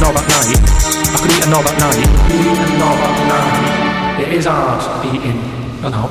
knob at night. I could eat a knob at night. Eat a knob at night. It is hard eating a knob.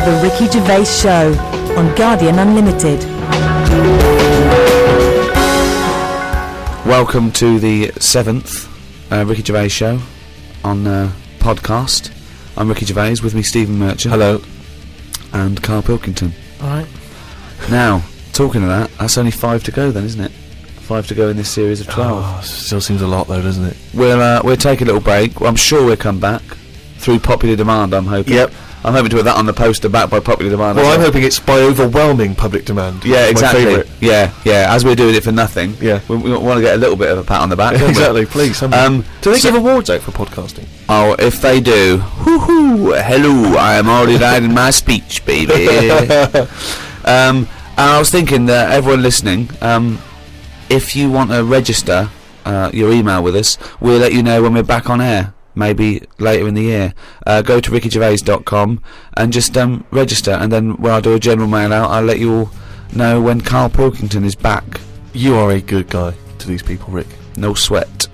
The Ricky Gervais Show on Guardian Unlimited. Welcome to the 7th Ricky Gervais Show on podcast. I'm Ricky Gervais, with me Stephen Merchant. Hello. And Carl Pilkington. Alright. Now, talking of that, that's only 5 to go then, isn't it? 5 to go in this series of 12. Oh, still seems a lot though, doesn't it? We'll take a little break. I'm sure we'll come back through popular demand, I'm hoping. Yep. I'm hoping to put that on the poster, backed by popular demand. Well, I'm hoping it's by overwhelming public demand. Yeah, exactly. My favourite. Yeah. As we're doing it for nothing, yeah, we want to get a little bit of a pat on the back. Don't exactly. we? Please. Do they give awards out for podcasting? Oh, if they do, whoo-hoo, hello, I am already writing my speech, baby. And I was thinking that everyone listening, if you want to register your email with us, we'll let you know when we're back on air. Maybe later in the year. Go to rickygervais.com and just register, and then when I do a general mail out, I'll let you all know when Carl Pilkington is back. You are a good guy to these people, Rick. No sweat.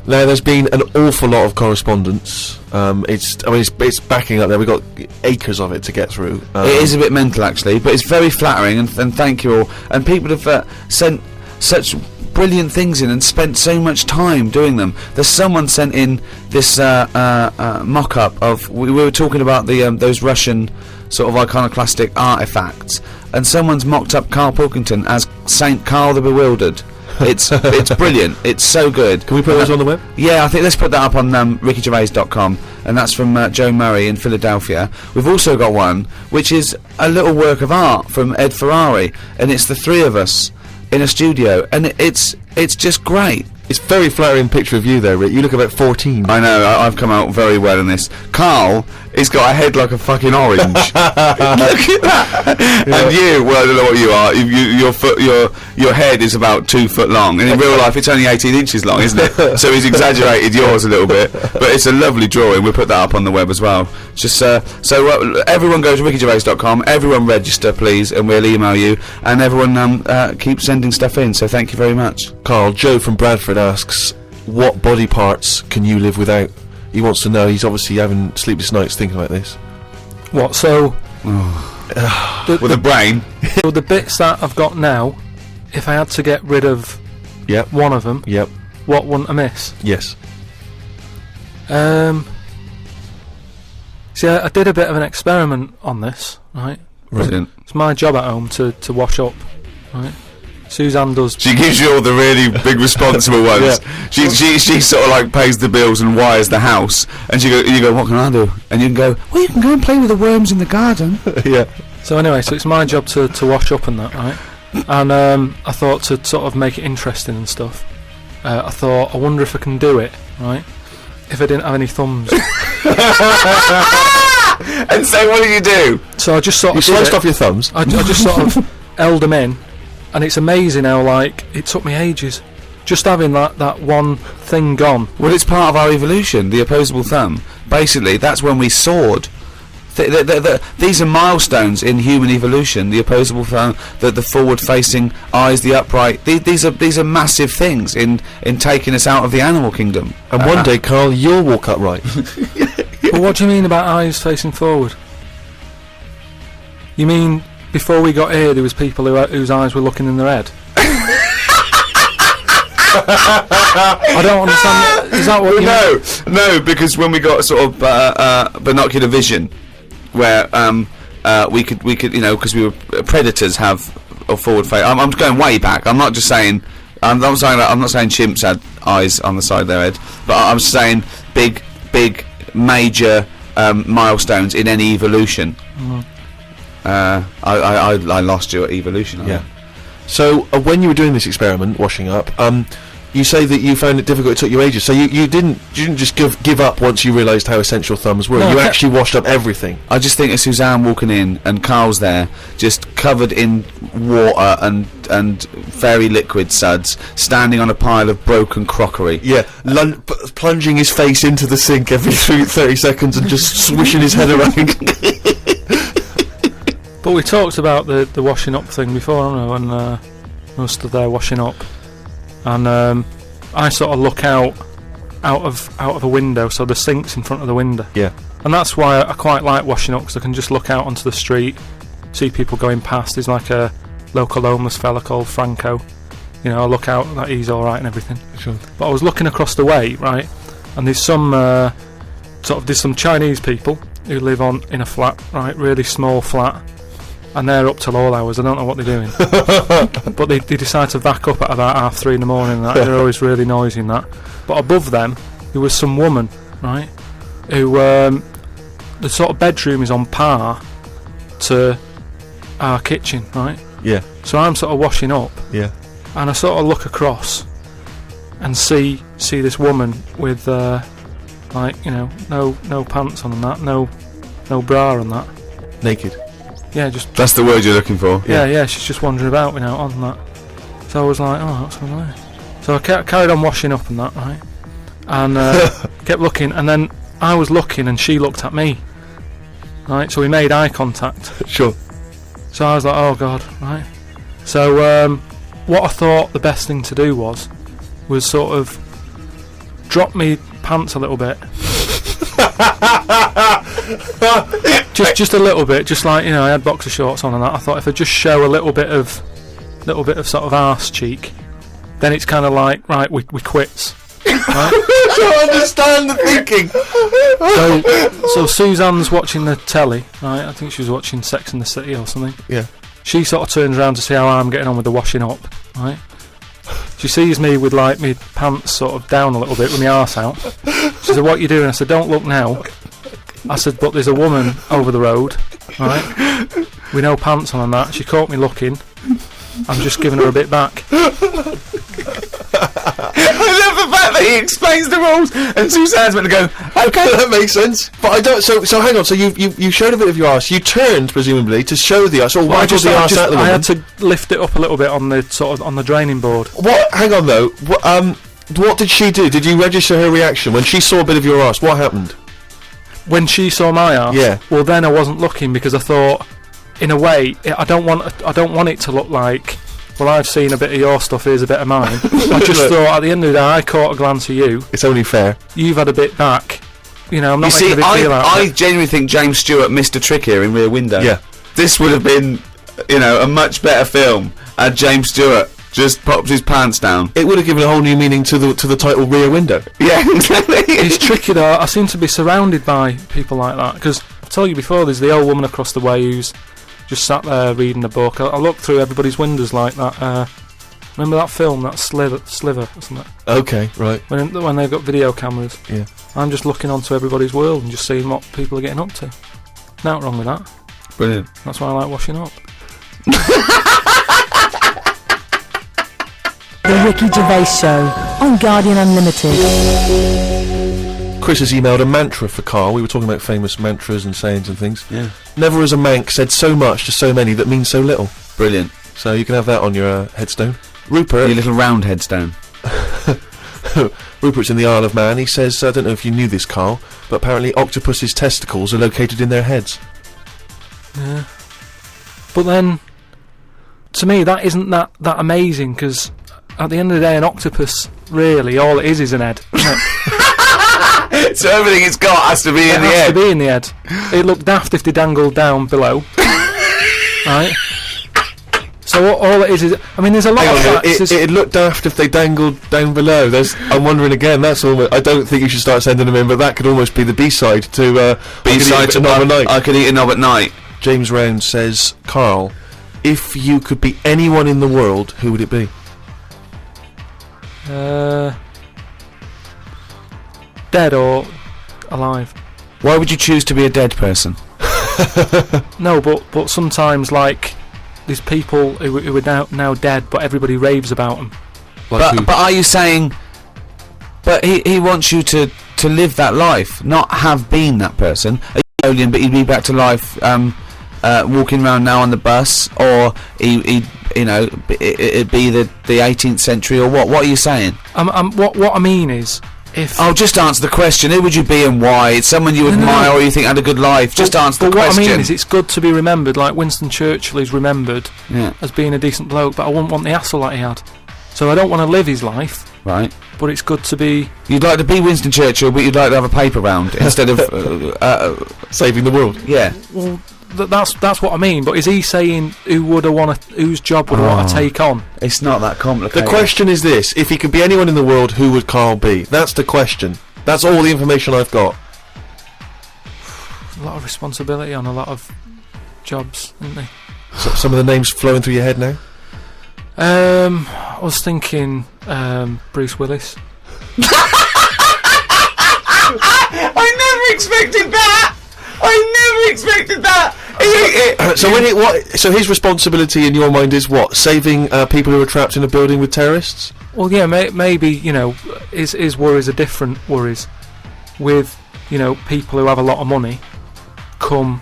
Now, there's been an awful lot of correspondence. It's backing up there. We've got acres of it to get through. It is a bit mental, actually, but it's very flattering, and thank you all. And people have sent such brilliant things in and spent so much time doing them. There's someone sent in this mock-up of, we were talking about the those Russian sort of iconoclastic artifacts, and someone's mocked up Carl Pilkington as Saint Carl the Bewildered. It's brilliant. It's so good. Can we put those on the web? Yeah, I think let's put that up on rickygervais.com, and that's from Joe Murray in Philadelphia. We've also got one which is a little work of art from Ed Ferrari, and it's the three of us in a studio, and it's just great. It's a very flattering picture of you there, Rick. You look about 14. I know, I've come out very well in this. Carl, he's got a head like a fucking orange. Look at that. Yeah. And you, well, I don't know what you are. Your head is about 2 foot long, and in real life it's only 18 inches long, isn't it? So he's exaggerated yours a little bit, but it's a lovely drawing. We'll put that up on the web as well. Just everyone go to rickygervais.com. Everyone register, please, and we'll email you. And everyone keep sending stuff in. So thank you very much. Carl, Joe from Bradford asks, what body parts can you live without? He wants to know. He's obviously having sleepless nights thinking about this. What, so... with a brain? So the bits that I've got now, if I had to get rid of one of them, what wouldn't I miss? Yes. See, I did a bit of an experiment on this, right? Brilliant. It's my job at home to wash up, right? Suzanne does. She gives you all the really big responsible ones. Yeah. She sort of like pays the bills and wires the house, and you go, what can I do? And you can go, well, you can go and play with the worms in the garden. Yeah. So anyway, so it's my job to wash up and that, right? And I thought to sort of make it interesting and stuff. I thought, I wonder if I can do it, right? If I didn't have any thumbs. And so what did you do? So I just sort of sliced off your thumbs. I just sort of held them in. And it's amazing how, like, it took me ages just having that one thing gone. Well, it's part of our evolution, the opposable thumb. Basically, that's when we soared. These are milestones in human evolution. The opposable thumb, the forward-facing eyes, the upright. These are massive things in taking us out of the animal kingdom. And one day, Carl, you'll walk upright. But what do you mean about eyes facing forward? You mean before we got here, there was people whose eyes were looking in their head? I don't understand. Is that what you mean? No, because when we got sort of binocular vision, where we could, because we were predators have a forward face. I'm going way back. I'm not just saying. I'm not saying chimps had eyes on the side of their head, but I'm saying big, major milestones in any evolution. Mm. I lost you at evolution. Yeah. So when you were doing this experiment, washing up, you say that you found it difficult. It took you ages. So you didn't just give up once you realised how essential thumbs were. No, you actually washed up everything. I just think of Suzanne walking in and Carl's there, just covered in water and very liquid suds, standing on a pile of broken crockery. Yeah, plunging his face into the sink every 30 seconds and just swishing his head around. But we talked about the washing up thing before, haven't we, when I was stood there washing up, and I sort of look out of a window, so the sink's in front of the window. Yeah. And that's why I quite like washing up, because I can just look out onto the street, see people going past. There's like a local homeless fella called Franco. You know, I look out, that he's all right and everything. Sure. But I was looking across the way, right, and there's some there's some Chinese people who live in a flat, right, really small flat, and they're up till all hours. I don't know what they're doing, but they decide to back up at about 3:30 in the morning. And that they're always really noisy and that. But above them, there was some woman, right, who the sort of bedroom is on par to our kitchen, right. Yeah. So I'm sort of washing up. Yeah. And I sort of look across and see this woman with like, you know, no pants on and that, no bra on that. Naked. Yeah, just. That's the word you're looking for. Yeah, she's just wandering about, you know, on that. So I was like, oh, what's going on there? So I carried on washing up and that, right? And kept looking, and then I was looking and she looked at me. Right, so we made eye contact. Sure. So I was like, oh god, right. So what I thought the best thing to do was sort of drop me pants a little bit. just a little bit, just like, you know, I had boxer shorts on and that. I thought if I just show a little bit of sort of arse cheek, then it's kind of like, right, we quits. Right? I don't understand the thinking. So Suzanne's watching the telly, right? I think she was watching Sex and the City or something. Yeah. She sort of turns around to see how I'm getting on with the washing up, right? She sees me with like my pants sort of down a little bit with my arse out. She said, "What are you doing?" I said, "Don't look now." I said, "But there's a woman over the road, right, with no pants on and that." She caught me looking. I'm just giving her a bit back. I love the fact that he explains the rules, and Suzanne's meant to go, Okay, that makes sense. But I don't. So hang on. So you showed a bit of your arse. You turned presumably to show the arse, or why did the arse out the woman? I had to lift it up a little bit on the sort of on the draining board. What? Hang on though. What did she do? Did you register her reaction when she saw a bit of your arse? What happened? When she saw my arse, yeah. Well, then I wasn't looking because I thought, in a way, I don't want it to look like, well, I've seen a bit of your stuff, here's a bit of mine. I just thought, at the end of the day, I caught a glance of you. It's only fair. You've had a bit back. You know, I'm not making a big deal out of it. I genuinely think James Stewart missed a trick here in Rear Window. Yeah. This would have been, you know, a much better film had James Stewart just popped his pants down. It would have given a whole new meaning to the title Rear Window. Yeah, exactly. It's tricky though. I seem to be surrounded by people like that, because I told you before, there's the old woman across the way who's just sat there reading a book. I look through everybody's windows like that. Remember that film, that Sliver, isn't it? Okay, right. When they've got video cameras. Yeah. I'm just looking onto everybody's world and just seeing what people are getting up to. Nothing wrong with that. Brilliant. That's why I like washing up. The Ricky Gervais Show on Guardian Unlimited. Chris has emailed a mantra for Carl. We were talking about famous mantras and sayings and things. Yeah. Never has a mank said so much to so many that means so little. Brilliant. So you can have that on your headstone. Rupert. Your little round headstone. Rupert's in the Isle of Man. He says, I don't know if you knew this, Carl, but apparently octopus's testicles are located in their heads. Yeah. But then, to me, that isn't that amazing, because at the end of the day, an octopus, really, all it is an head. So everything it's got has to be in the head. It has to be in the head. It'd look daft if they dangled down below. Right? So all it is, I mean, there's a lot of facts. It'd look daft if they dangled down below. I'm wondering again. That's almost. I don't think you should start sending them in, but that could almost be the B-side to B-side to Knob at Night. I could eat a knob at night. James Round says, Carl, if you could be anyone in the world, who would it be? Dead or alive? Why would you choose to be a dead person? No, but sometimes, like, there's people who are now dead, but everybody raves about them. But are you saying? But he wants you to live that life, not have been that person. But he'd be back to life, walking around now on the bus, or it'd be the 18th century, or what? What are you saying? What I mean is, just answer the question. Who would you be and why? It's someone you admire or you think had a good life. Just answer the question. What I mean is, it's good to be remembered. Like Winston Churchill is remembered as being a decent bloke, but I wouldn't want the hassle that he had. So I don't want to live his life. Right. But it's good to be... You'd like to be Winston Churchill, but you'd like to have a paper round instead of... saving the world. Yeah. Well, that's what I mean, but is he saying whose job would I want to take on? It's not that complicated. The question is this: if he could be anyone in the world, who would Carl be? That's the question. That's all the information I've got. A lot of responsibility on a lot of jobs, isn't there? So, some of the names flowing through your head now? I was thinking Bruce Willis. I never expected that! So his responsibility in your mind is what? Saving people who are trapped in a building with terrorists? Well, yeah, maybe, his worries are different worries. With, people who have a lot of money come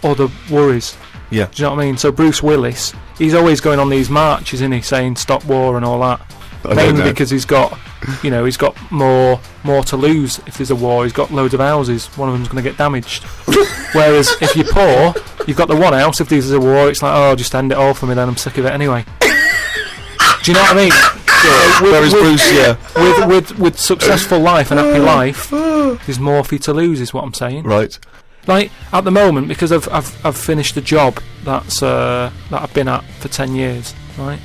other worries. Yeah. Do you know what I mean? So Bruce Willis, he's always going on these marches, isn't he, saying stop war and all that. Mainly because he's got, he's got more to lose if there's a war. He's got loads of houses. One of them's going to get damaged. Whereas if you're poor, you've got the one house. If there's a war, it's like, just end it all for me. Then I'm sick of it anyway. Do you know what I mean? Whereas Bruce, with successful life and happy life, there's more for you to lose. Is what I'm saying. Right. Like at the moment, because I've finished a job that I've been at for 10 years. Right.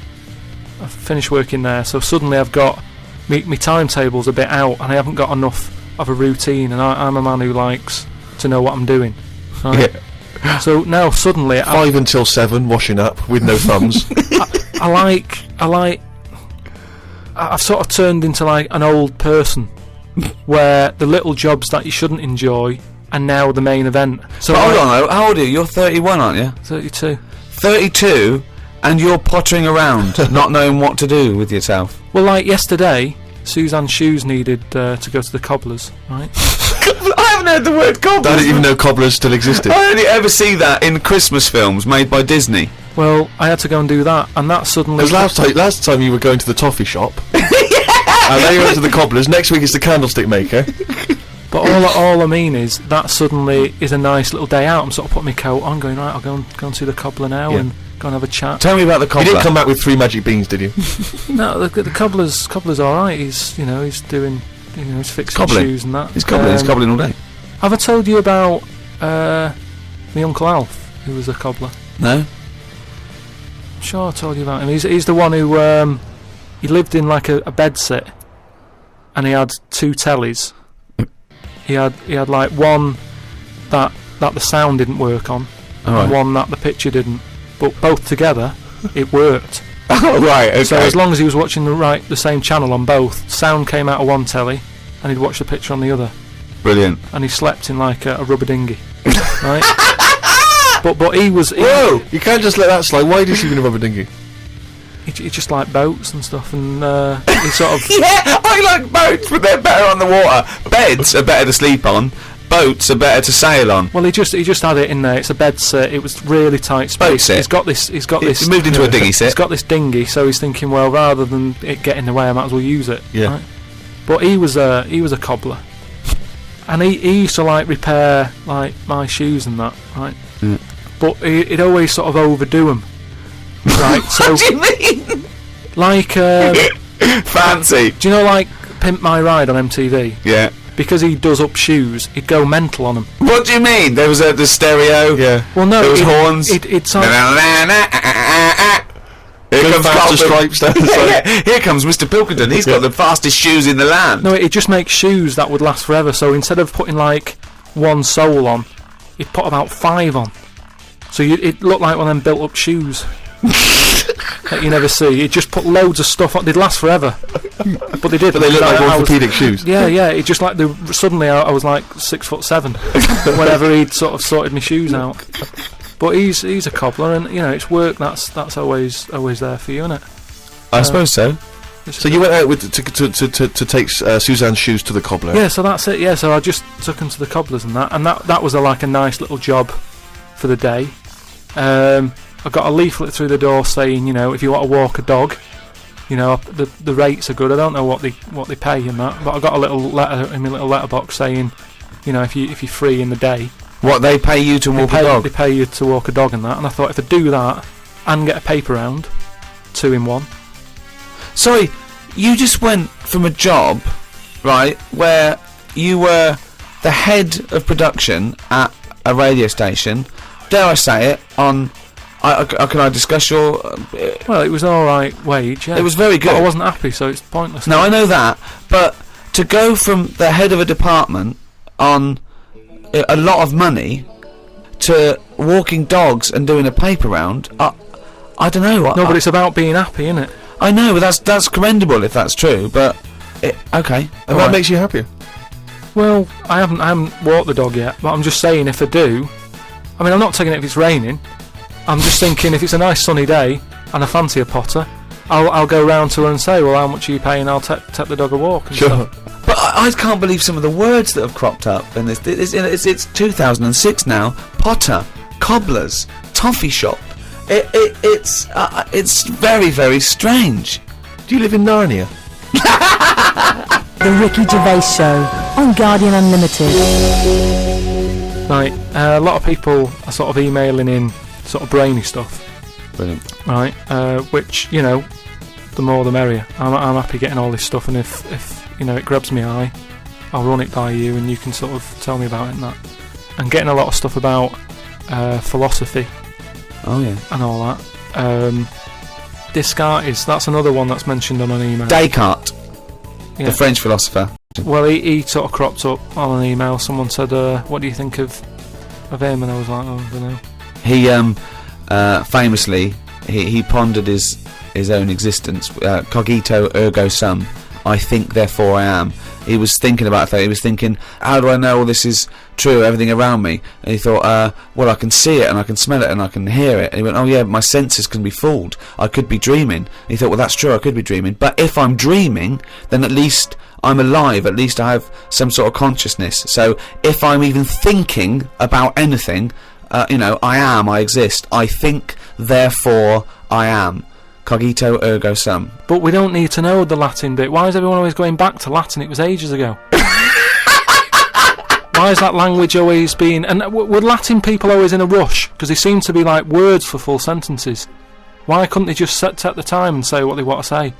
I've finished working there, so suddenly I've got my timetable's a bit out, and I haven't got enough of a routine. And I'm a man who likes to know what I'm doing. Right? Yeah. So now suddenly 5 until 7, washing up with no thumbs. I've sort of turned into like an old person, where the little jobs that you shouldn't enjoy are now the main event. So hold on, how old are you? You're 31, aren't you? 32. 32. And you're pottering around, not knowing what to do with yourself. Well, like yesterday, Suzanne's shoes needed to go to the cobblers, right? I haven't heard the word cobblers. I didn't even know cobblers still existed. I only ever see that in Christmas films made by Disney. Well, I had to go and do that, and that suddenly... Because last time you were going to the toffee shop, and now you went to the cobblers, next week it's the candlestick maker. But all I mean is, that suddenly is a nice little day out. I'm sort of putting my coat on, going, right, I'll go and see the cobbler now, and go and have a chat. Tell me about the cobbler. You didn't come back with 3 magic beans, did you? No, the cobbler's alright. He's doing, he's fixing cobbling. Shoes and that. He's cobbling all day. Have I told you about my Uncle Alf, who was a cobbler? No. I'm sure I told you about him. He's the one who he lived in like a bed sit, and he had 2 tellies. He had like one that the sound didn't work on, and one that the picture didn't. But both together, it worked. Oh, right, okay. So as long as he was watching the same channel on both, sound came out of one telly, and he'd watch the picture on the other. Brilliant. And he slept in like a rubber dinghy, right? But he was... Whoa! You can't just let that slide. Why did he sleep in a rubber dinghy? He just liked boats and stuff, and he sort of... Yeah, I like boats, but they're better on the water. Beds are better to sleep on. Boats are better to sail on. Well, he just had it in there. It's a bed set. It was really tight space. Boat set. He's got this. He moved into a dinghy set. He's got this dinghy, so he's thinking, well, rather than it get in the way, I might as well use it. Yeah. Right? But he was a cobbler, and he used to like repair like my shoes and that, right? Yeah. But he'd always sort of overdo them, right? So what do you mean? Like fancy. Do you know like Pimp My Ride on MTV? Yeah. Because he does up shoes, he'd go mental on them. What do you mean? There was the stereo. Yeah. Well, no. There was horns. It's Here comes faster stripes down the side. Here comes Mr. Pilkington. He's got the fastest shoes in the land. No, it just makes shoes that would last forever. So instead of putting like one sole on, he'd put about 5 on. So it looked like one of them built-up shoes that you never see. He'd just put loads of stuff on. They'd last forever, but they did. But they look like orthopedic shoes. Yeah. It just like suddenly I was like 6'7" whenever he'd sort of sorted my shoes out. But he's a cobbler, and it's work that's always there for you, isn't it? I suppose so. So you went out with to take Suzanne's shoes to the cobbler. Yeah, so that's it. Yeah, so I just took him to the cobblers and that was like a nice little job for the day. I got a leaflet through the door saying, if you want to walk a dog, You know, the rates are good. I don't know what they pay and that, but I got a little letter in my little letterbox saying, you know, if you're free in the day, What, they pay you to walk a dog? They pay you to walk a dog and that. And I thought, if I do that and get a paper round, 2 in 1. Sorry, you just went from a job, right, where you were the head of production at a radio station, dare I say it, on... can I discuss your... Well, it was an alright wage, yeah. It was very good. But I wasn't happy, so it's pointless. No, I know that, but to go from the head of a department on a lot of money to walking dogs and doing a paper round, I don't know. No, but it's about being happy, isn't it? I know, but that's commendable if that's true, but... okay. And what makes you happier? Well, I haven't walked the dog yet, but I'm just saying if I do... I mean, I'm not taking it if it's raining. I'm just thinking if it's a nice sunny day and I fancy a potter, I'll go round to her and say, well, how much are you paying? I'll take the dog a walk and stuff. But I can't believe some of the words that have cropped up in this. It's 2006 now. Potter, cobblers, toffee shop. It's very, very strange. Do you live in Narnia? The Ricky Gervais Show on Guardian Unlimited. Right, a lot of people are sort of emailing in sort of brainy stuff. Brilliant. Right, which, you know, the more the merrier. I'm happy getting all this stuff, and if you know, it grabs me eye, I'll run it by you and you can sort of tell me about it and that. And getting a lot of stuff about philosophy. Oh yeah. And all that. Descartes, that's another one that's mentioned on an email. Descartes, Yeah. the French philosopher. Well, he sort of cropped up on an email. Someone said, what do you think of him? And I was like, oh, I don't know. He famously he pondered his own existence. Cogito ergo sum. I think, therefore I am. He was thinking about that. He was thinking, how do I know all this is true, everything around me? And he thought, well, I can see it and I can smell it and I can hear it. And he went, oh yeah, my senses can be fooled. I could be dreaming. And he thought, well, that's true, I could be dreaming. But if I'm dreaming, then at least I'm alive. At least I have some sort of consciousness. So if I'm even thinking about anything, you know, I exist. I think, therefore I am. Cogito ergo sum. But we don't need to know the Latin bit. Why is everyone always going back to Latin? It was ages ago. Why is that language always being... And were Latin people always in a rush? Because they seem to be like words for full sentences. Why couldn't they just set the time and say what they want to say?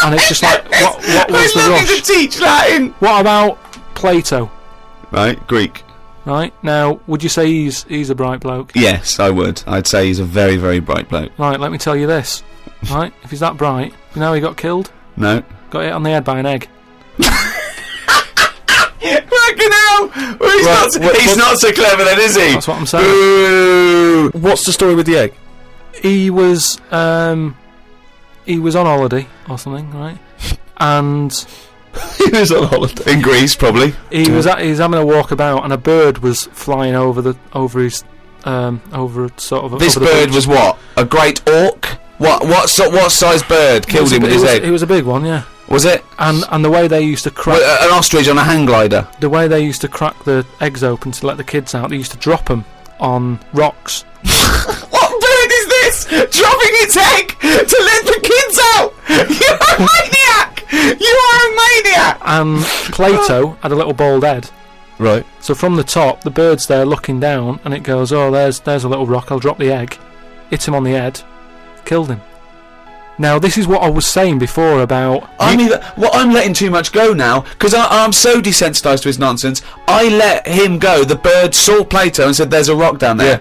And it's just like, what was the rush? To teach Latin. What about Plato? Right, Greek. Right, now, would you say he's a bright bloke? Yes, I would. I'd say he's a very, very bright bloke. Right, let me tell you this. Right, if he's that bright, you know how he got killed? No. Got hit on the head by an egg. Fucking hell! Well, he's not so clever then, is he? That's what I'm saying. Ooh. What's the story with the egg? He was on holiday or something, right? And He was on holiday in Greece, probably. he was having a walk about, and a bird was flying over his over sort of. This over the bird beach. was what? A great auk? What size bird killed him with his egg? It was a big one, yeah. Was it? And the way they used to crack An ostrich on a hang glider. the way they used to crack the eggs open to let the kids out, they used to drop them on rocks. What bird is this? Dropping its egg to let the kids out? You're a maniac! You are a maniac! And Plato had a little bald head. Right. So from the top, the bird's there looking down, and it goes, oh, there's a little rock, I'll drop the egg. Hit him on the head, killed him. Now, this is what I was saying before about... I'm letting too much go now, because I'm so desensitised to his nonsense. I let him go. The bird saw Plato and said, there's a rock down there. Yeah.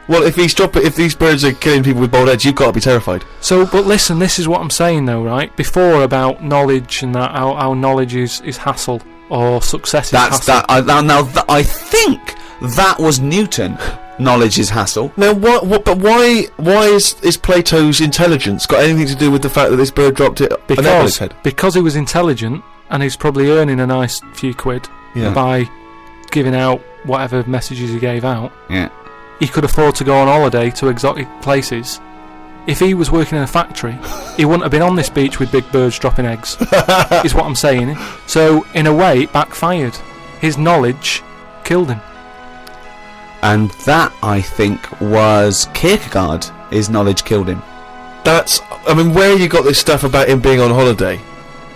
Well, if these birds are killing people with bald heads, you've got to be terrified. So, but listen, this is what I'm saying though, right? Before about knowledge and that, how knowledge is hassle, or success is hassle. I think that was Newton. Knowledge is hassle. Now, but why is Plato's intelligence got anything to do with the fact that this bird dropped it on his head? Because he was intelligent, and he's probably earning a nice few quid by giving out whatever messages he gave out. Yeah. He could afford to go on holiday to exotic places. If he was working in a factory, he wouldn't have been on this beach with big birds dropping eggs, is what I'm saying. So, in a way, it backfired. His knowledge killed him. And that, I think, was Kierkegaard. His knowledge killed him. I mean, where you got this stuff about him being on holiday?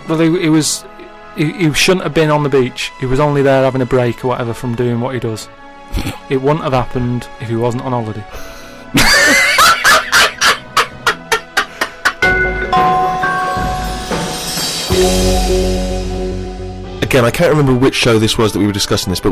Well, he shouldn't have been on the beach. He was only there having a break or whatever from doing what he does. It wouldn't have happened if he wasn't on holiday. Again, I can't remember which show this was that we were discussing this, but